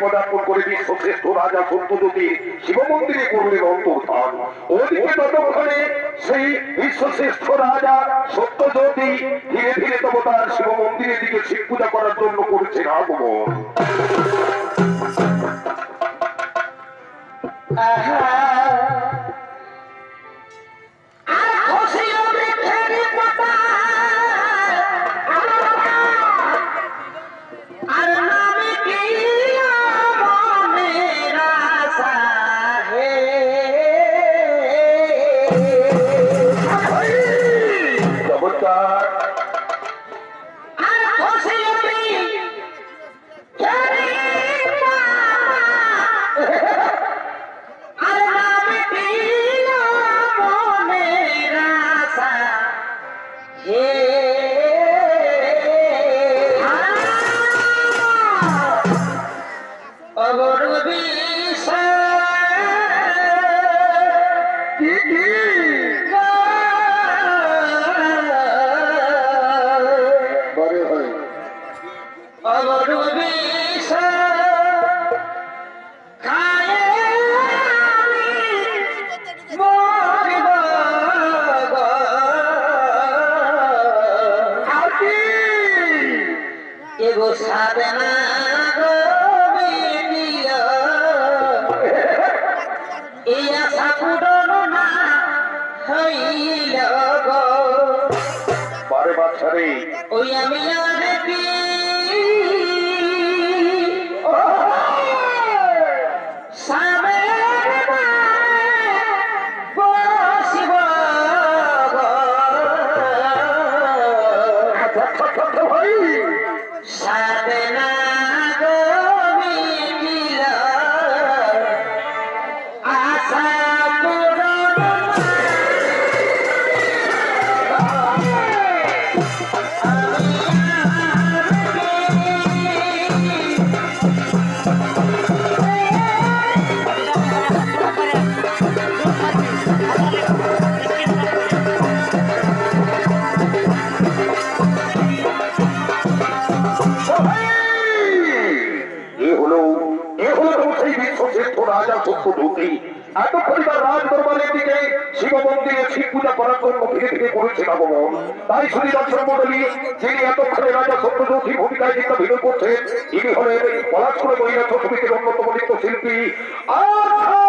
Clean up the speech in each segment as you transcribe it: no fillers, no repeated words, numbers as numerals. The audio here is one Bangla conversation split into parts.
পদার্পণ করে বিশ্বশ্রেষ্ঠ রাজা সত্যযুগী শিব মন্দিরে করলেন অন্তর্ধান। ওদিকে ততক্ষণে সেই বিশ্বশ্রেষ্ঠ রাজা সত্যযুগী ধীরে ধীরে তবে তার শিব মন্দিরের দিকে শিব পূজা করার জন্য করেছেন আগমন। ওই আমি রাজ দরবারের দিকে শিব মন্দিরে শিব পূজা করার জন্য ধীরে ধীরে করেছেন আগমন। তাই শুধু দর্শন মন্ডলী যিনি এতক্ষণে রাজা সত্যযুগী ভূমিকায় চিন্তা ভিড় করছেন, ইনি হলেন পলাশপুরে মহিলা ছবিটির অন্যতম নৃত্যশিল্পী আশা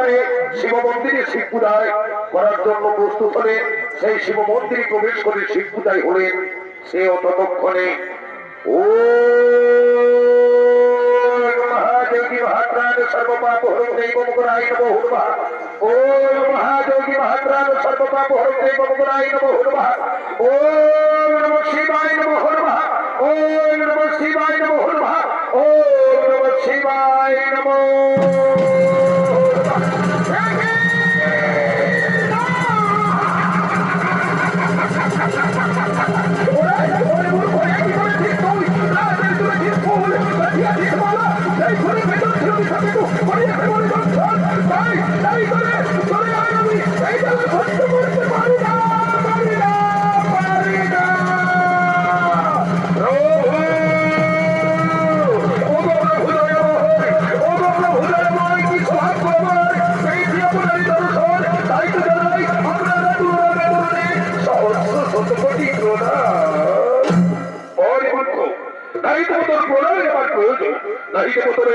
করে শিব মন্দিরে শিব পূজায় করার জন্য প্রস্তুত হলেন। সেই শিব মন্দিরে প্রবেশ করে শিব পূজায় হলেন। সে ততক্ষণে ও महायोगी महात्राण सर्वपाप हरं दैवं गुणाय नमो नमः। ओम महायोगी महात्राण सर्वपाप हरं दैवं गुणाय नमो नमः। ओम नमः शिवाय नमो नमः। ओम नमः शिवाय नमो नमः। ओम नमः शिवाय नमो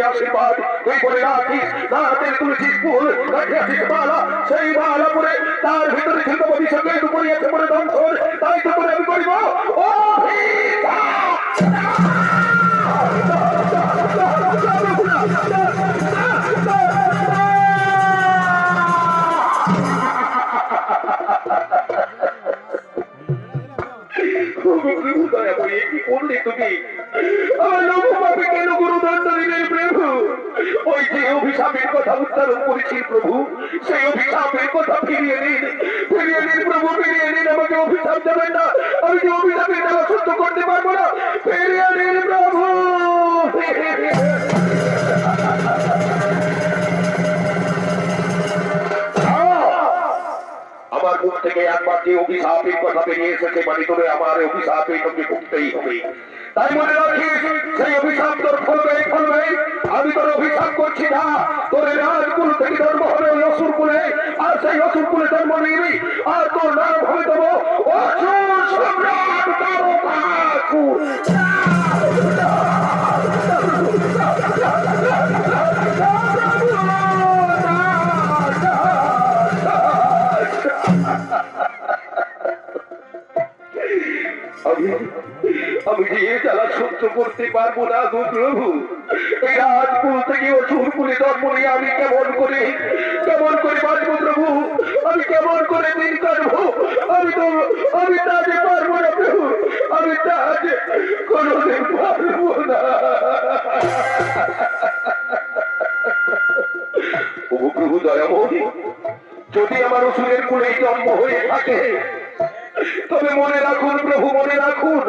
आशीर्वाद कोई बोले आशीष ना तेरे तुलसी फूल रखे आशीष माला सही माला पूरे तार भीतर छिलका बदी सके दुपुरी ऐसे पूरे दम छोड़ ताई तो पूरे अभी कोई वो ओ অভিশাপের কথা উচ্চারণ করেছি প্রভু, সেই অভিশাপের কথা ফিরিয়ে নিন প্রভু, ফিরিয়ে নিন। আমাকে অভিশাপ দেবেন না, আমি যে অভিশাপের দ্বারা সহ্য করতে পারবো না। ফিরিয়ে নিন প্রভু। আমার মুখ থেকে একবার যে অভিশাপের কথা বেরিয়ে এসেছে মানে তোরে আমার অভিশাপে তোকে ভুগতেই হবে। তাই মনে রাখিস সেই অভিশাপ তোর ফলবে। আমি তোর অভিশাপ করছি না, তোর রাজকুল থেকে জন্ম হবে ওই অসুর কুলে, আর সেই অসুর কুলে জন্ম নিবি, আর তোর নাম হবে দেবো অসুর সম্রাট তারকাসুর। আমি যে জ্বালা সহ্য করতে পারবো না গো প্রভু। এই রাজকুল থেকে অসুর কুলে জন্ম নিয়ে আমি কেমন করে বাঁচবো প্রভু? আমি কেমন করে দিন কাটবো? আমি তাজে পারবো না প্রভু, আমি তাজে কোনোদিন পারবো না। প্রভু দয়াময়, যদি আমার অসুরের কুলে জন্ম হয়ে থাকে তবে মনে রাখুন প্রভু, মনে রাখুন,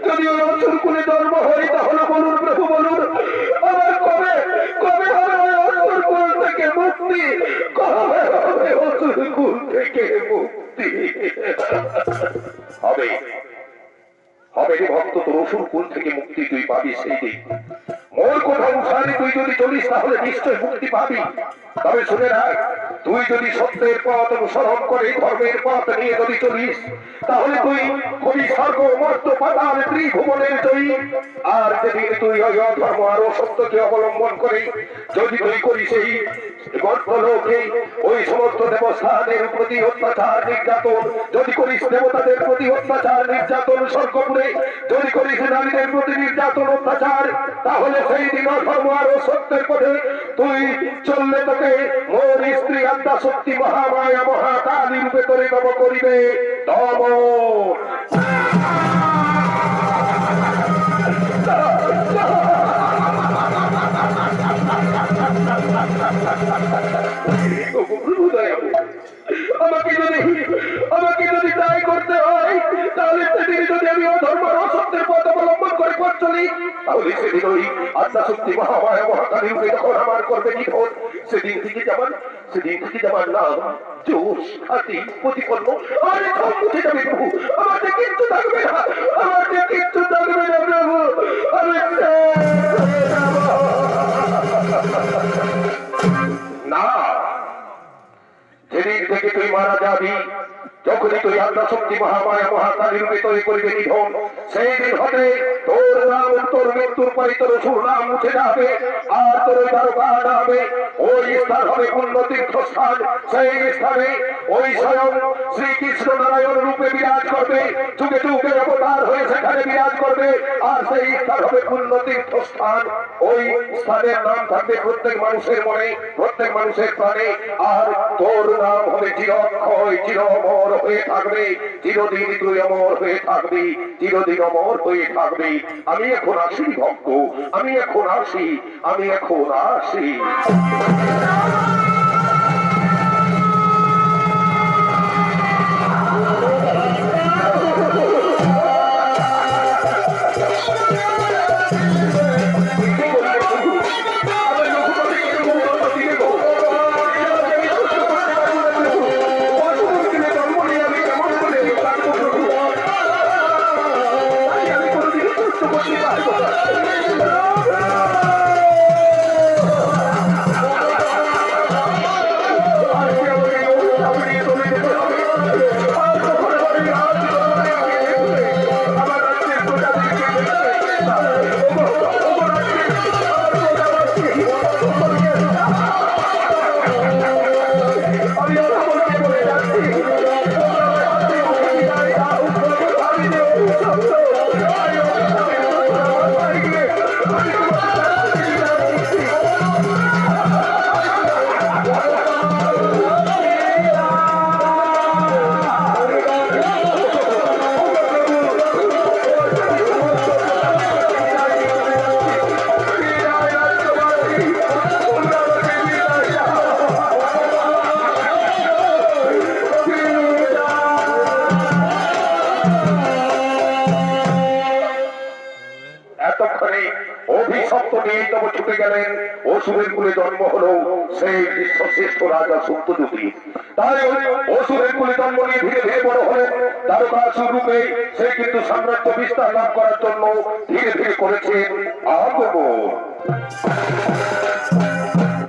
যদি ওই অসুর কুলে জন্ম হয় তাহলে বলুন প্রভু, বলুন আমার কবে হবে অসুর কুল থেকে মুক্তি? কবে হবে অসুর কুল থেকে মুক্তি? হবে রে ভক্ত, তোর অসুর কুল থেকে মুক্তি তুই পাবি সেই দিন। মোর কথা অনুসারে তুই যদি চলিস তাহলে নিশ্চয় মুক্তি পাবি। তবে শুনে রাখ, তুই যদি সত্যের পথ অনুসরণ করে ধর্মের পথ নিয়ে যদি চলিস তাহলে তুই কবি স্বর্গ মর্ত পাতাল ত্রিভুবনের জয়ী। আর যেদিন তুই ওই অধর্ম আর অসত্যকে অবলম্বন করে যদি তুই করিস এই গর্ভলোকে ওই সমস্ত দেবস্থানের প্রতি অত্যাচার নির্যাতন, যদি করিস দেবতাদের প্রতি অত্যাচার নির্যাতন স্বর্গপুরে, যদি করিস নারীদের প্রতি নির্যাতন অত্যাচার, তাহলে সেই দিন অধর্ম আর অসত্যের পথে তুই চললে তোকে মোর স্ত্রী আদ্যা শক্তি মহামায়া মহাকালী রূপে করে দম করিবে। আমাকে যদি তাই করতে হয় তাহলে সেদিন যদি আমি অধর্ম অসত্যের পথ অবলম্বন করে পথ চলি তাহলে সেদিন ওই আদ্যা শক্তি মহামায়া মহাকালী রূপে যখন আমার করবে নিধন, সেদিন থেকে যাবার নাম জোশ হাতি প্রতিপন্ন আর সব উঠে যাবে প্রভু। আমাদের কিচ্ছু থাকবে না, আমাদের কিচ্ছু থাকবে না প্রভু। আমি না, যেদিন থেকে তুই মারা যাবি, যখনই তুই আদ্যা শক্তি মহামায়া মহাকালী রূপে তৈরি করবে নিধন, সেই দিন হতে তোর নাম তোর মৃত্যুর পরে তোর সুর নাম উঠে যাবে আর তোর দ্বারকা হবে ওই স্থান হবে পূর্ণ তীর্থস্থান সেই স্থানে ওই স্বয়ং শ্রীকৃষ্ণ নারায়ণ রূপে বিরাজ করবে যুগে যুগে অবতার হয়ে সেখানে বিরাজ করবে আর সেই স্থান হবে পূর্ণ তীর্থস্থান ওই স্থানের নাম থাকবে প্রত্যেক মানুষের মনে প্রত্যেক মানুষের প্রাণে আর তোর নাম হবে চিরক্ষয় চির অমর হয়ে থাকবে চিরদিন তুই অমর হয়ে থাকবি চিরদিন অমর হয়ে থাকবি আমি এখন আসি ভক্ত আমি এখন আসি আমি এখন আসি এতক্ষণে অভিশপ্ত নিয়ে তবে ছুটে গেলেন অসুরের কুলে জন্ম হলো সেই বিশ্বশ্রেষ্ঠ রাজা সত্যযুগী তাই অসুরের কুলে জন্ম নিয়ে ধীরে ধীরে বড় হলেন দ্বারকাসুর রূপে সে কিন্তু সাম্রাজ্য বিস্তার লাভ করার জন্য ধীরে ধীরে করেছেন আগমন